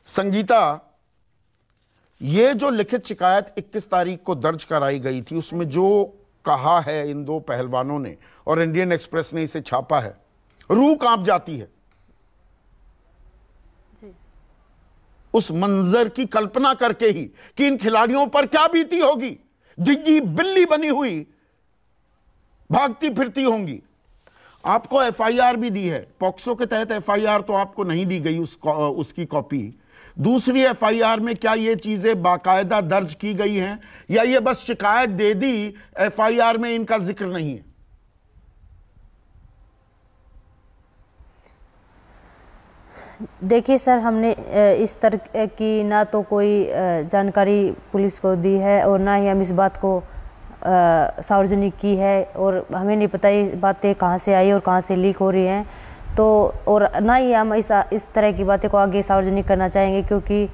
संगीता, ये जो लिखित शिकायत 21 तारीख को दर्ज कराई गई थी, उसमें जो कहा है इन दो पहलवानों ने और इंडियन एक्सप्रेस ने इसे छापा है, रूह कांप जाती है। जी। उस मंजर की कल्पना करके ही कि इन खिलाड़ियों पर क्या बीती होगी। डिग्गी बिल्ली बनी हुई भागती फिरती होंगी। आपको एफआईआर भी दी है, पॉक्सो के तहत एफआईआर तो आपको नहीं दी गई, उसकी कॉपी। दूसरी एफआईआर में क्या ये चीजें बाकायदा दर्ज की गई हैं या ये बस शिकायत दे दी, एफआईआर में इनका जिक्र नहीं है? देखिए सर, हमने इस तरह की ना तो कोई जानकारी पुलिस को दी है और ना ही हम इस बात को सार्वजनिक की है, और हमें नहीं पता ये बातें कहाँ से आई और कहाँ से लीक हो रही हैं। तो और ना ही हम इस तरह की बातें को आगे सार्वजनिक करना चाहेंगे, क्योंकि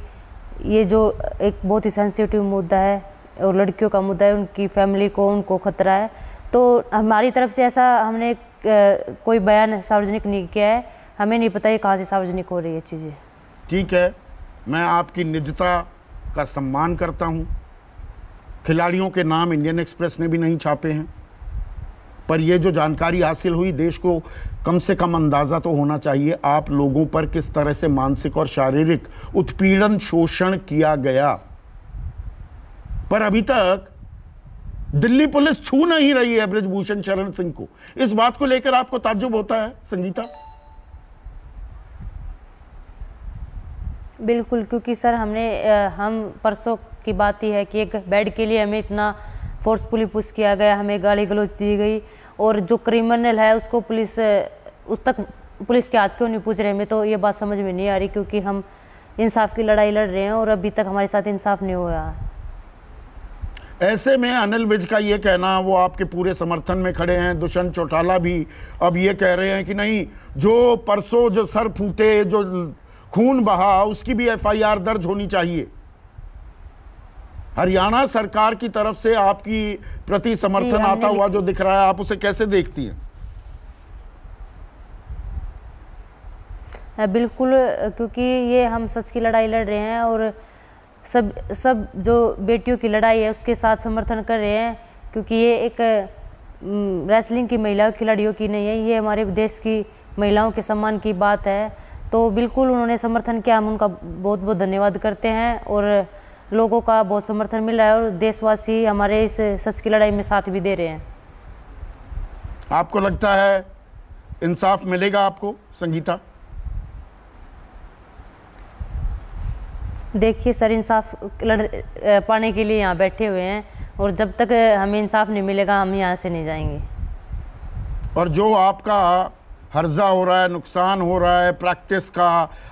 ये जो एक बहुत ही सेंसिटिव मुद्दा है और लड़कियों का मुद्दा है, उनकी फैमिली को, उनको खतरा है। तो हमारी तरफ से ऐसा हमने कोई बयान सार्वजनिक नहीं किया है। हमें नहीं पता ये कहाँ से सार्वजनिक हो रही है चीज़ें। ठीक है, मैं आपकी निजता का सम्मान करता हूँ। खिलाड़ियों के नाम इंडियन एक्सप्रेस ने भी नहीं छापे हैं, पर यह जो जानकारी हासिल हुई, देश को कम से कम अंदाज़ा तो होना चाहिए आप लोगों पर किस तरह से मानसिक और शारीरिक उत्पीड़न, शोषण किया गया। पर अभी तक दिल्ली पुलिस छू नहीं रही है बृजभूषण शरण सिंह को। इस बात को लेकर आपको ताज्जुब होता है संगीता? बिल्कुल, क्योंकि सर हम परसों की बात ही है कि एक बेड के लिए हमें इतना फोर्सफुली पुश किया गया, हमें गाली गलौज दी गई, और जो क्रिमिनल है उसको उस तक पुलिस के हाथ क्यों नहीं पूछ रहे। हमें तो ये बात समझ में नहीं आ रही, क्योंकि हम इंसाफ की लड़ाई लड़ रहे हैं और अभी तक हमारे साथ इंसाफ नहीं हुआ। ऐसे में अनिल विज का ये कहना, वो आपके पूरे समर्थन में खड़े हैं। दुष्यंत चौटाला भी अब ये कह रहे हैं कि नहीं, जो परसों जो सर फूटे, जो खून बहा, उसकी भी एफआईआर दर्ज होनी चाहिए। हरियाणा सरकार की तरफ से आपकी प्रति समर्थन आता हुआ जो दिख रहा है, आप उसे कैसे देखती हैं? बिल्कुल, क्योंकि ये हम सच की लड़ाई लड़ रहे हैं और सब जो बेटियों की लड़ाई है उसके साथ समर्थन कर रहे हैं, क्योंकि ये एक रेसलिंग की महिला खिलाड़ियों की नहीं है, ये हमारे देश की महिलाओं के सम्मान की बात है। तो बिल्कुल उन्होंने समर्थन किया, हम उनका बहुत बहुत धन्यवाद करते हैं, और लोगों का बहुत समर्थन मिल रहा है और देशवासी हमारे इस सच की लड़ाई में साथ भी दे रहे हैं। आपको लगता है इंसाफ मिलेगा आपको संगीता? देखिए सर, इंसाफ पाने के लिए यहाँ बैठे हुए हैं, और जब तक हमें इंसाफ नहीं मिलेगा हम यहाँ से नहीं जाएंगे। और जो आपका हर्जा हो रहा है, नुकसान हो रहा है प्रैक्टिस का,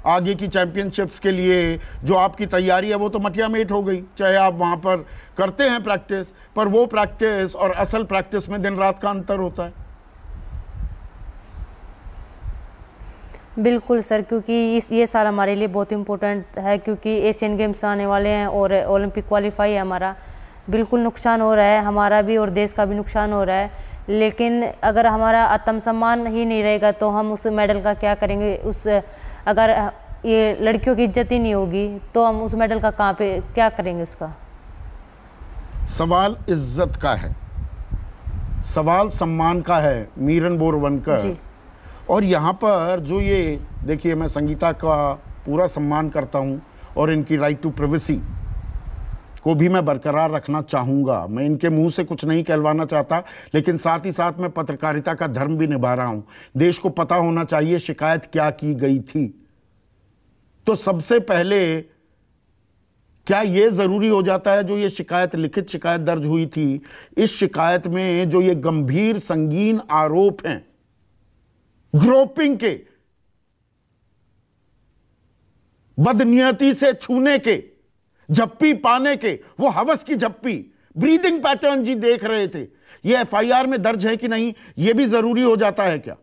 आगे की चैंपियनशिप्स के लिए जो आपकी तैयारी है, वो तो मटिया मेट हो गई। चाहे आप वहाँ पर करते हैं प्रैक्टिस, पर वो प्रैक्टिस और असल प्रैक्टिस में दिन रात का अंतर होता है। बिल्कुल सर, क्योंकि ये साल हमारे लिए बहुत इम्पोर्टेंट है, क्योंकि एशियन गेम्स आने वाले हैं और ओलंपिक क्वालिफाई है हमारा। बिल्कुल नुकसान हो रहा है, हमारा भी और देश का भी नुकसान हो रहा है, लेकिन अगर हमारा आत्मसम्मान ही नहीं रहेगा तो हम उस मेडल का क्या करेंगे। अगर ये लड़कियों की इज्जत ही नहीं होगी तो हम उस मेडल का कहाँ पे क्या करेंगे? उसका सवाल इज्जत का है, सवाल सम्मान का है, मीरन बोरवनकर। और यहाँ पर जो ये देखिए, मैं संगीता का पूरा सम्मान करता हूँ और इनकी राइट टू प्राइवेसी को भी मैं बरकरार रखना चाहूँगा। मैं इनके मुंह से कुछ नहीं कहलवाना चाहता, लेकिन साथ ही साथ मैं पत्रकारिता का धर्म भी निभा रहा हूँ। देश को पता होना चाहिए शिकायत क्या की गई थी। तो सबसे पहले क्या ये ज़रूरी हो जाता है, जो ये शिकायत, लिखित शिकायत दर्ज हुई थी, इस शिकायत में जो ये गंभीर संगीन आरोप हैं ग्रोपिंग के, बदनियती से छूने के, झप्पी पाने के, वो हवस की झप्पी, ब्रीदिंग पैटर्न जी देख रहे थे, ये एफआईआर में दर्ज है कि नहीं, ये भी जरूरी हो जाता है क्या?